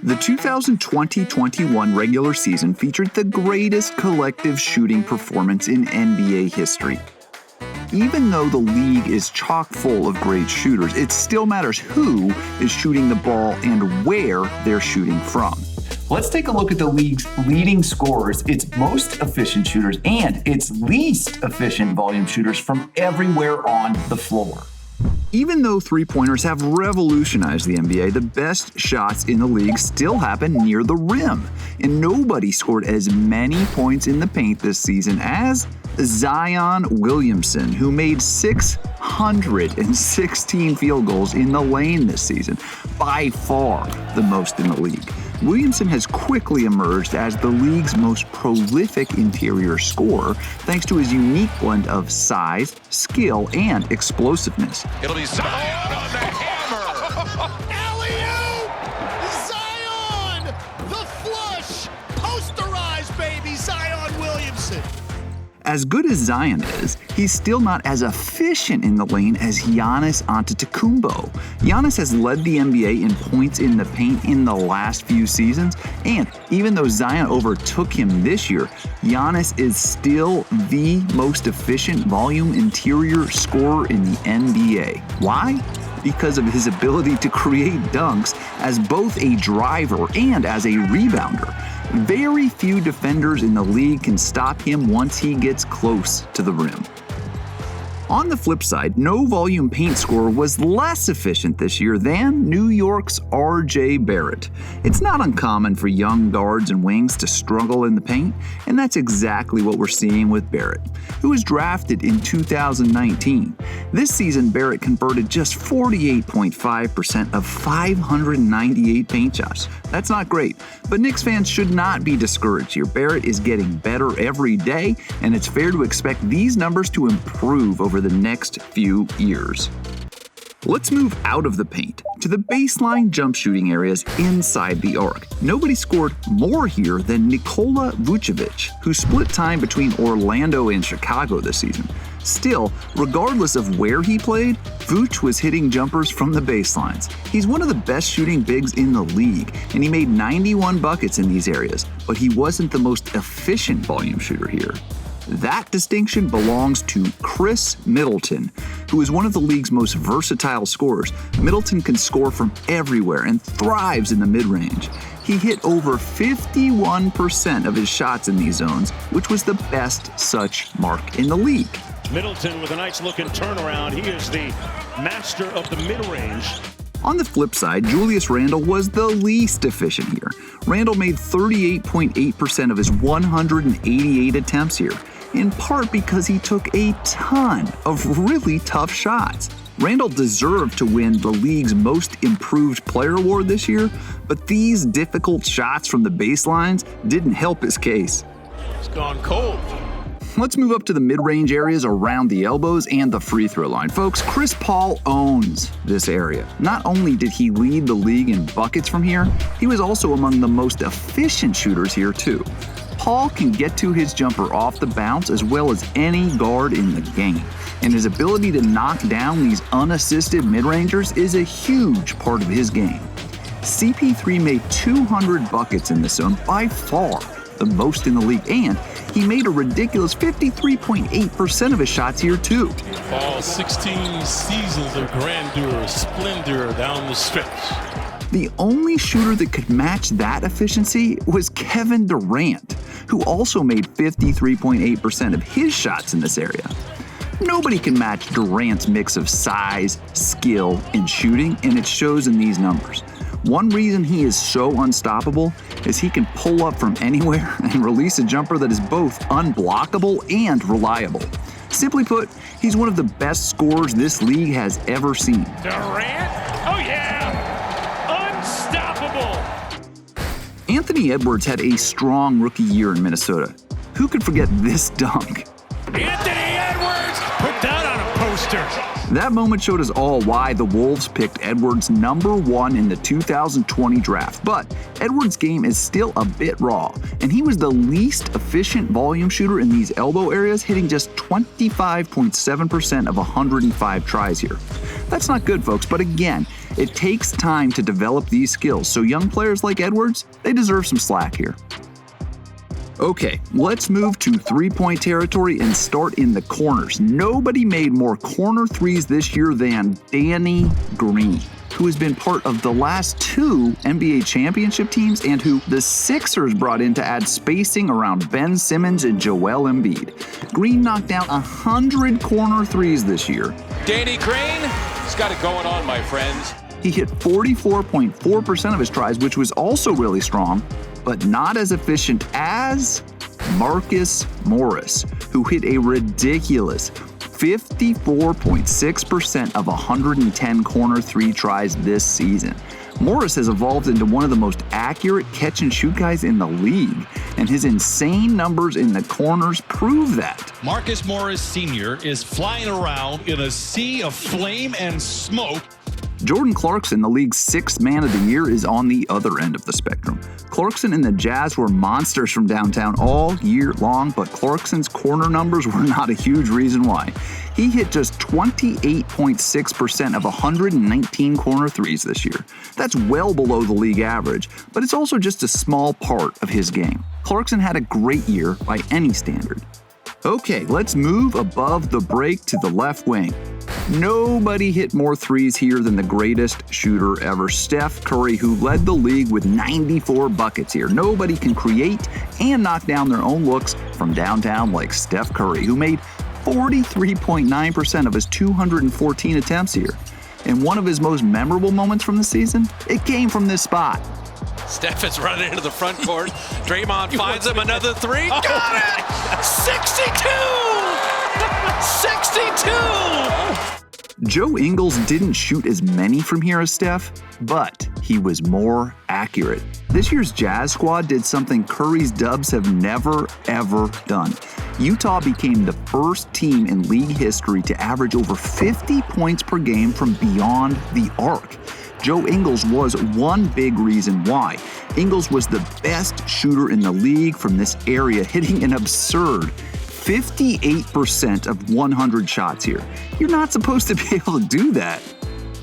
The 2020-21 regular season featured the greatest collective shooting performance in NBA history. Even though the league is chock full of great shooters, it still matters who is shooting the ball and where they're shooting from. Let's take a look at the league's leading scorers, its most efficient shooters, and its least efficient volume shooters from everywhere on the floor. Even though three-pointers have revolutionized the NBA, the best shots in the league still happen near the rim. And nobody scored as many points in the paint this season as Zion Williamson, who made 616 field goals in the lane this season, by far the most in the league. Williamson has quickly emerged as the league's most prolific interior scorer thanks to his unique blend of size, skill, and explosiveness. It'll be Zion on the hammer! Alley-oop! Zion! The flush! Posterized, baby! Zion Williamson! As good as Zion is, he's still not as efficient in the lane as Giannis Antetokounmpo. Giannis has led the NBA in points in the paint in the last few seasons, and even though Zion overtook him this year, Giannis is still the most efficient volume interior scorer in the NBA. Why? Because of his ability to create dunks as both a driver and as a rebounder. Very few defenders in the league can stop him once he gets close to the rim. On the flip side, no volume paint scorer was less efficient this year than New York's R.J. Barrett. It's not uncommon for young guards and wings to struggle in the paint, and that's exactly what we're seeing with Barrett, who was drafted in 2019. This season, Barrett converted just 48.5% of 598 paint shots. That's not great, but Knicks fans should not be discouraged here. Barrett is getting better every day, and it's fair to expect these numbers to improve over the next few years. Let's move out of the paint to the baseline jump shooting areas inside the arc. Nobody scored more here than Nikola Vucevic, who split time between Orlando and Chicago this season. Still, regardless of where he played, Vooch was hitting jumpers from the baselines. He's one of the best shooting bigs in the league, and he made 91 buckets in these areas, but he wasn't the most efficient volume shooter here. That distinction belongs to Khris Middleton, who is one of the league's most versatile scorers. Middleton can score from everywhere and thrives in the mid-range. He hit over 51% of his shots in these zones, which was the best such mark in the league. Middleton with a nice looking turnaround. He is the master of the mid-range. On the flip side, Julius Randle was the least efficient here. Randle made 38.8% of his 188 attempts here, in part because he took a ton of really tough shots. Randle deserved to win the league's Most Improved Player award this year, but these difficult shots from the baselines didn't help his case. It's gone cold. Let's move up to the mid-range areas around the elbows and the free throw line. Folks, Chris Paul owns this area. Not only did he lead the league in buckets from here, he was also among the most efficient shooters here too. Paul can get to his jumper off the bounce as well as any guard in the game, and his ability to knock down these unassisted mid-rangers is a huge part of his game. CP3 made 200 buckets in this zone, by far the most in the league, and he made a ridiculous 53.8% of his shots here too. All 16 seasons of grandeur, splendor down the stretch. The only shooter that could match that efficiency was Kevin Durant, who also made 53.8% of his shots in this area. Nobody can match Durant's mix of size, skill, and shooting, and it shows in these numbers. One reason he is so unstoppable is he can pull up from anywhere and release a jumper that is both unblockable and reliable. Simply put, he's one of the best scorers this league has ever seen. Durant? Oh yeah! Unstoppable! Anthony Edwards had a strong rookie year in Minnesota. Who could forget this dunk? Anthony Edwards! Put that on a poster! That moment showed us all why the Wolves picked Edwards #1 in the 2020 draft. But Edwards' game is still a bit raw, and he was the least efficient volume shooter in these elbow areas, hitting just 25.7% of 105 tries here. That's not good, folks, but again, it takes time to develop these skills, so young players like Edwards, they deserve some slack here. Okay, let's move to three-point territory and start in the corners. Nobody made more corner threes this year than Danny Green, who has been part of the last two NBA championship teams and who the Sixers brought in to add spacing around Ben Simmons and Joel Embiid. Green knocked down 100 corner threes this year. Danny Green, he's got it going on, my friends. He hit 44.4% of his tries, which was also really strong, but not as efficient as Marcus Morris, who hit a ridiculous 54.6% of 110 corner three tries this season. Morris has evolved into one of the most accurate catch-and-shoot guys in the league, and his insane numbers in the corners prove that. Marcus Morris Sr. is flying around in a sea of flame and smoke. Jordan Clarkson, the league's sixth man of the year, is on the other end of the spectrum. Clarkson and the Jazz were monsters from downtown all year long, but Clarkson's corner numbers were not a huge reason why. He hit just 28.6% of 119 corner threes this year. That's well below the league average, but it's also just a small part of his game. Clarkson had a great year by any standard. Okay, let's move above the break to the left wing. Nobody hit more threes here than the greatest shooter ever, Steph Curry, who led the league with 94 buckets here. Nobody can create and knock down their own looks from downtown like Steph Curry, who made 43.9% of his 214 attempts here. And one of his most memorable moments from the season, it came from this spot. Steph is running into the front court. Draymond finds him another three. Got it! 62! 62! Joe Ingles didn't shoot as many from here as Steph, but he was more accurate. This year's Jazz squad did something Curry's Dubs have never, ever done. Utah became the first team in league history to average over 50 points per game from beyond the arc. Joe Ingles was one big reason why. Ingles was the best shooter in the league from this area, hitting an absurd 58% of 100 shots here. You're not supposed to be able to do that.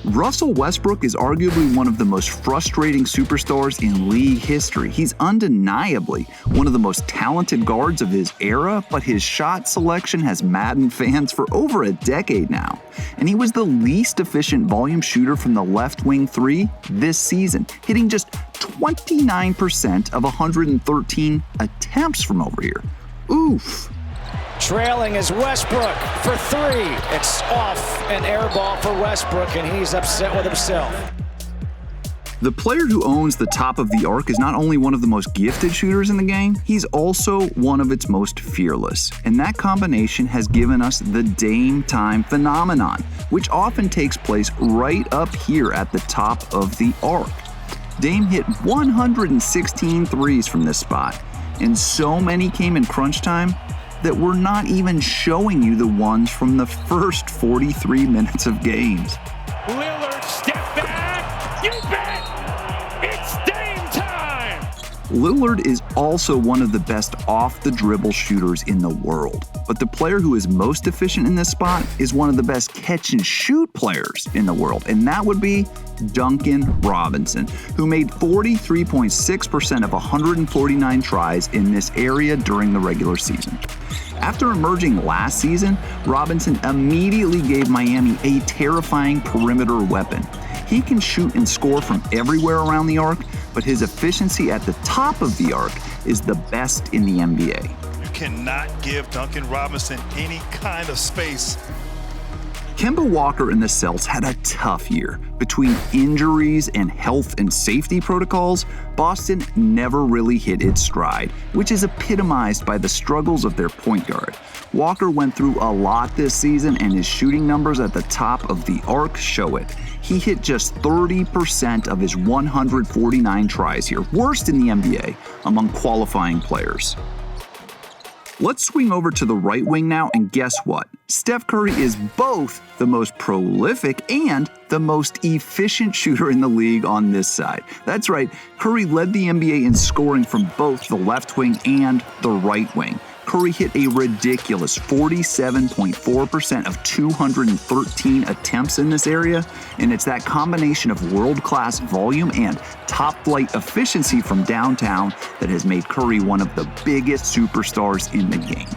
Russell Westbrook is arguably one of the most frustrating superstars in league history. He's undeniably one of the most talented guards of his era, but his shot selection has maddened fans for over a decade now. And he was the least efficient volume shooter from the left wing three this season, hitting just 29% of 113 attempts from over here. Oof. Trailing is Westbrook for three. It's off, an air ball for Westbrook, and he's upset with himself. The player who owns the top of the arc is not only one of the most gifted shooters in the game, he's also one of its most fearless. And that combination has given us the Dame time phenomenon, which often takes place right up here at the top of the arc. Dame hit 116 threes from this spot, and so many came in crunch time that we're not even showing you the ones from the first 43 minutes of games. Lillard, step back. You bet. It's Dame time. Lillard is also one of the best off-the-dribble shooters in the world. But the player who is most efficient in this spot is one of the best catch-and-shoot players in the world, and that would be Duncan Robinson, who made 43.6% of 149 tries in this area during the regular season. After emerging last season, Robinson immediately gave Miami a terrifying perimeter weapon. He can shoot and score from everywhere around the arc, but his efficiency at the top of the arc is the best in the NBA. You cannot give Duncan Robinson any kind of space. Kemba Walker and the Celtics had a tough year. Between injuries and health and safety protocols, Boston never really hit its stride, which is epitomized by the struggles of their point guard. Walker went through a lot this season, and his shooting numbers at the top of the arc show it. He hit just 30% of his 149 tries here, worst in the NBA among qualifying players. Let's swing over to the right wing now, and guess what? Steph Curry is both the most prolific and the most efficient shooter in the league on this side. That's right, Curry led the NBA in scoring from both the left wing and the right wing. Curry hit a ridiculous 47.4% of 213 attempts in this area, and it's that combination of world-class volume and top-flight efficiency from downtown that has made Curry one of the biggest superstars in the game.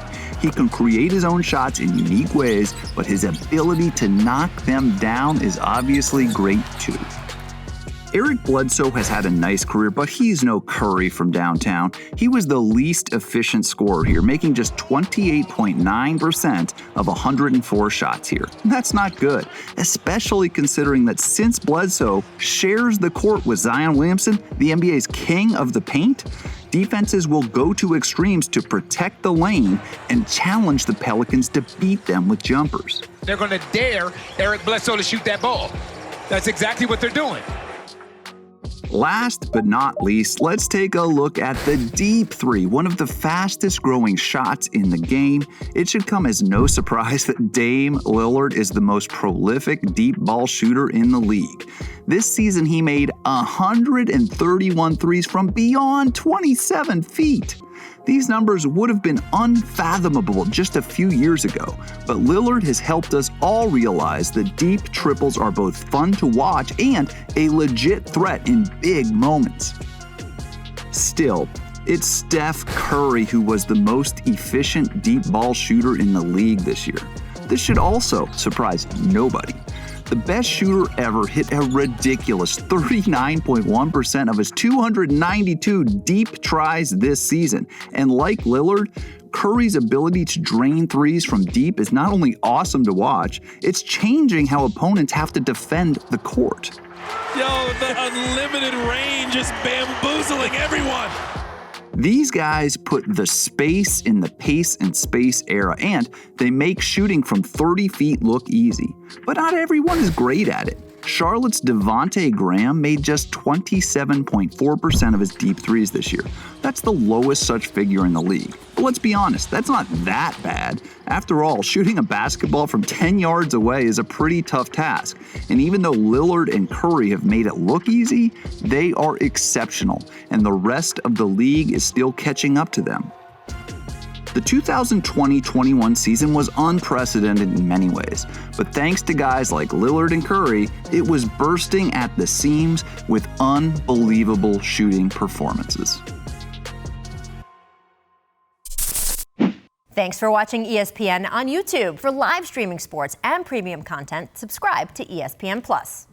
He can create his own shots in unique ways, but his ability to knock them down is obviously great too. Eric Bledsoe has had a nice career, but he's no Curry from downtown. He was the least efficient scorer here, making just 28.9% of 104 shots here. That's not good, especially considering that since Bledsoe shares the court with Zion Williamson, the NBA's king of the paint, defenses will go to extremes to protect the lane and challenge the Pelicans to beat them with jumpers. They're going to dare Eric Bledsoe to shoot that ball. That's exactly what they're doing. Last but not least, let's take a look at the deep three, one of the fastest growing shots in the game. It should come as no surprise that Dame Lillard is the most prolific deep ball shooter in the league. This season, he made 131 threes from beyond 27 feet. These numbers would have been unfathomable just a few years ago, but Lillard has helped us all realize that deep triples are both fun to watch and a legit threat in big moments. Still, it's Steph Curry who was the most efficient deep ball shooter in the league this year. This should also surprise nobody. The best shooter ever hit a ridiculous 39.1% of his 292 deep tries this season. And like Lillard, Curry's ability to drain threes from deep is not only awesome to watch, it's changing how opponents have to defend the court. Yo, the unlimited range is bamboozling everyone. These guys put the space in the pace and space era, and they make shooting from 30 feet look easy. But not everyone is great at it. Charlotte's Devonte Graham made just 27.4% of his deep threes this year. That's the lowest such figure in the league. But let's be honest, that's not that bad. After all, shooting a basketball from 10 yards away is a pretty tough task. And even though Lillard and Curry have made it look easy, they are exceptional, and the rest of the league is still catching up to them. The 2020-21 season was unprecedented in many ways, but thanks to guys like Lillard and Curry, it was bursting at the seams with unbelievable shooting performances. Thanks for watching ESPN on YouTube. For live streaming sports and premium content, subscribe to ESPN+.